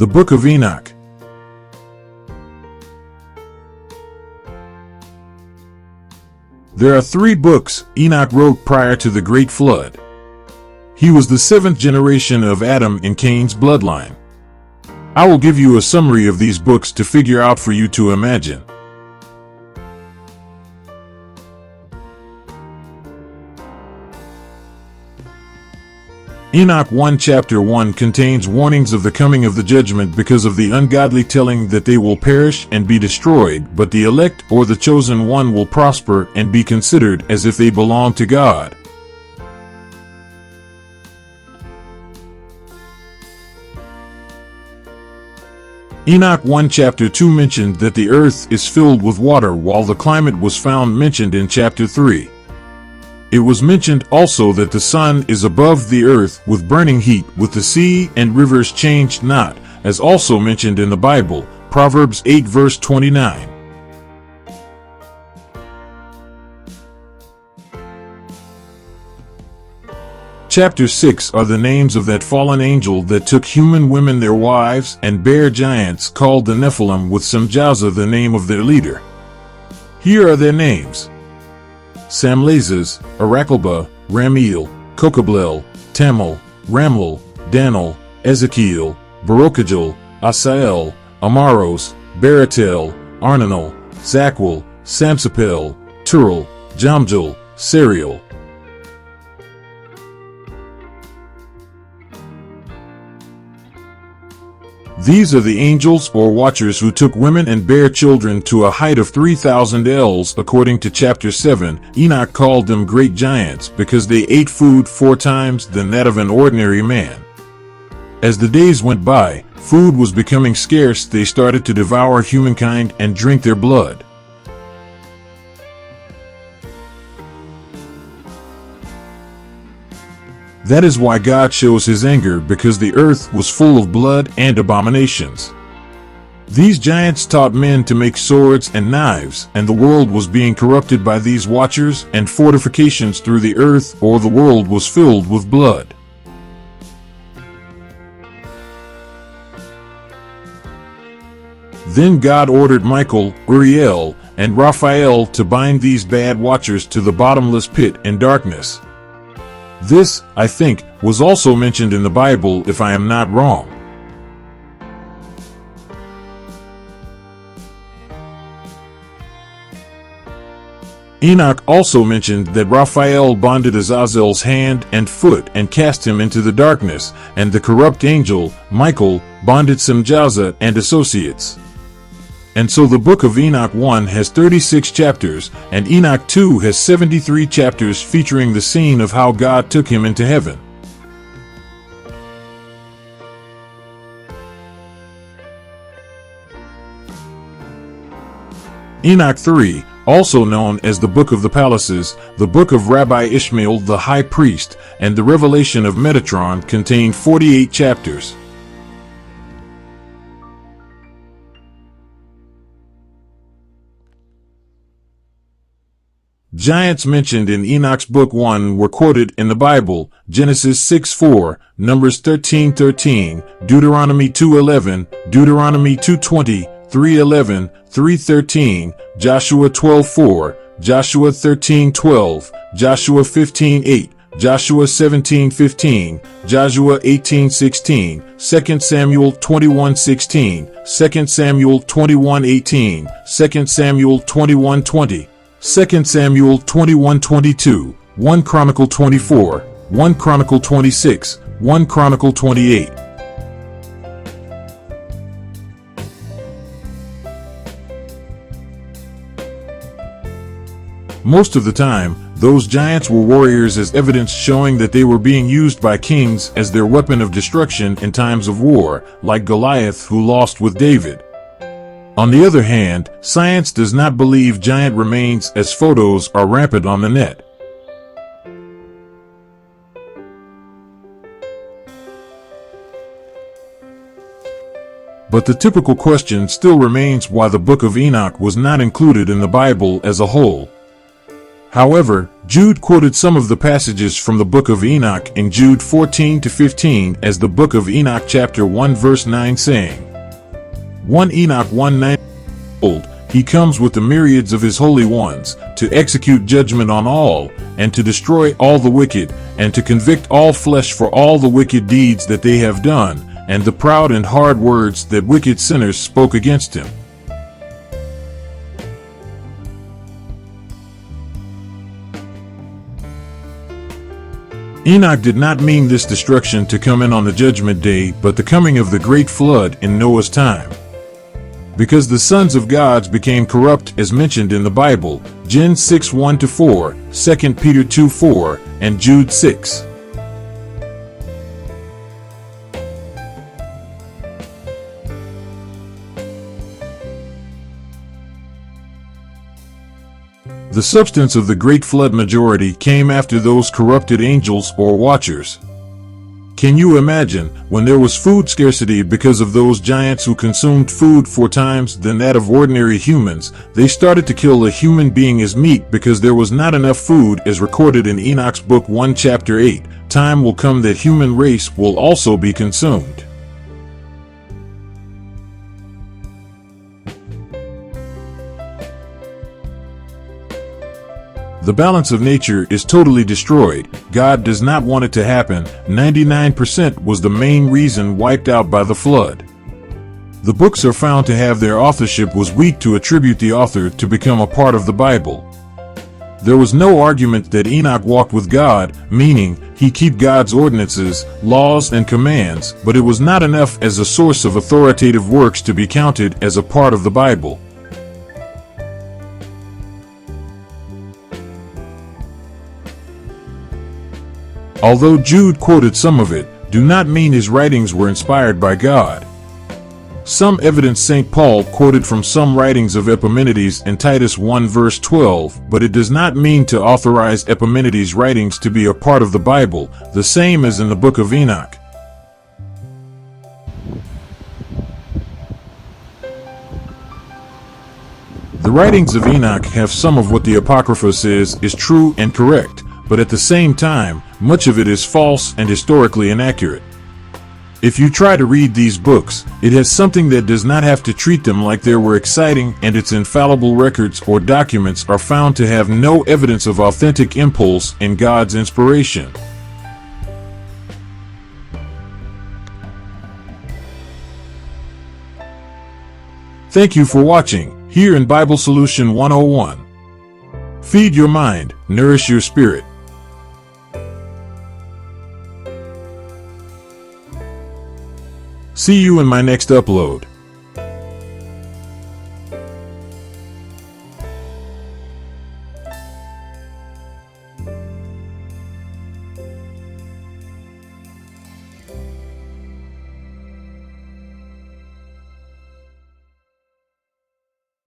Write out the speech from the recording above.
The Book of Enoch. There are 3 books Enoch wrote prior to the Great Flood. He was the 7th generation of Adam in Cain's bloodline. I will give you a summary of these books to figure out for you to imagine. Enoch 1 Chapter 1 contains warnings of the coming of the judgment because of the ungodly, telling that they will perish and be destroyed, but the elect or the chosen one will prosper and be considered as if they belong to God. Enoch 1 Chapter 2 mentioned that the earth is filled with water, while the climate was found mentioned in Chapter 3. It was mentioned also that the sun is above the earth with burning heat, with the sea and rivers changed not, as also mentioned in the Bible, Proverbs 8 verse 29. Chapter 6 are the names of that fallen angel that took human women their wives and bare giants called the Nephilim, with Samjaza the name of their leader. Here are their names: Samlazes, Arakelba, Ramiel, Kokablel, Tamil, Ramlel, Danel, Ezekiel, Barokajal, Asael, Amaros, Baratel, Arnanel, Zakwel, Samsapel, Turel, Jamjal, Serial. These are the angels or watchers who took women and bare children to a height of 3,000 ells. According to chapter 7, Enoch called them great giants because they ate food 4 times than that of an ordinary man. As the days went by, food was becoming scarce. They started to devour humankind and drink their blood. That is why God shows his anger, because the earth was full of blood and abominations. These giants taught men to make swords and knives, and the world was being corrupted by these watchers and fortifications through the earth, or the world was filled with blood. Then God ordered Michael, Uriel, and Raphael to bind these bad watchers to the bottomless pit in darkness. This, I think, was also mentioned in the Bible, if I am not wrong. Enoch also mentioned that Raphael bonded Azazel's hand and foot and cast him into the darkness, and the corrupt angel, Michael, bonded Samjaza and associates. And so the book of Enoch 1 has 36 chapters, and Enoch 2 has 73 chapters featuring the scene of how God took him into heaven. Enoch 3, also known as the Book of the Palaces, the Book of Rabbi Ishmael the High Priest, and the Revelation of Metatron, contain 48 chapters. Giants mentioned in Enoch's Book 1 were quoted in the Bible: Genesis 6:4, Numbers 13:13, Deuteronomy 2:11, Deuteronomy 2:20, 3:11, 3:13, Joshua 12:4, Joshua 13:12, Joshua 15:8, Joshua 17:15, Joshua 18:16, 2 Samuel 21:16, 2 Samuel 21:18, 2 Samuel 21:20, 2 Samuel 21:22, 1 Chronicle 24, 1 Chronicle 26, 1 Chronicle 28. Most of the time, those giants were warriors, as evidence showing that they were being used by kings as their weapon of destruction in times of war, like Goliath, who lost with David. On the other hand, science does not believe giant remains, as photos are rampant on the net. But the typical question still remains why the Book of Enoch was not included in the Bible as a whole. However, Jude quoted some of the passages from the book of Enoch in Jude 14 to 15 as the book of Enoch chapter 1 verse 9 saying, 1 Enoch 1:9, Behold, he comes with the myriads of his holy ones, to execute judgment on all, and to destroy all the wicked, and to convict all flesh for all the wicked deeds that they have done, and the proud and hard words that wicked sinners spoke against him. Enoch did not mean this destruction to come in on the judgment day, but the coming of the great flood in Noah's time. Because the sons of God became corrupt as mentioned in the Bible, Gen 6:1-4, 2 Peter 2:4, and Jude 6. The substance of the great flood majority came after those corrupted angels or watchers. Can you imagine, when there was food scarcity because of those giants who consumed food 4 times than that of ordinary humans, they started to kill a human being as meat because there was not enough food, as recorded in Enoch's book 1 chapter 8. Time will come that human race will also be consumed. The balance of nature is totally destroyed. God does not want it to happen. 99% was the main reason wiped out by the flood. The books are found to have their authorship was weak to attribute the author to become a part of the Bible. There was no argument that Enoch walked with God, meaning he kept God's ordinances, laws, and commands, but it was not enough as a source of authoritative works to be counted as a part of the Bible. Although Jude quoted some of it, do not mean his writings were inspired by God. Some evidence St. Paul quoted from some writings of Epimenides in Titus 1 verse 12, but it does not mean to authorize Epimenides' writings to be a part of the Bible, the same as in the book of Enoch. The writings of Enoch have some of what the Apocrypha says is true and correct, but at the same time, much of it is false and historically inaccurate. If you try to read these books, it has something that does not have to treat them like they were exciting, and its infallible records or documents are found to have no evidence of authentic impulse in God's inspiration. Thank you for watching, here in Bible Solution 101. Feed your mind, nourish your spirit. See you in my next upload.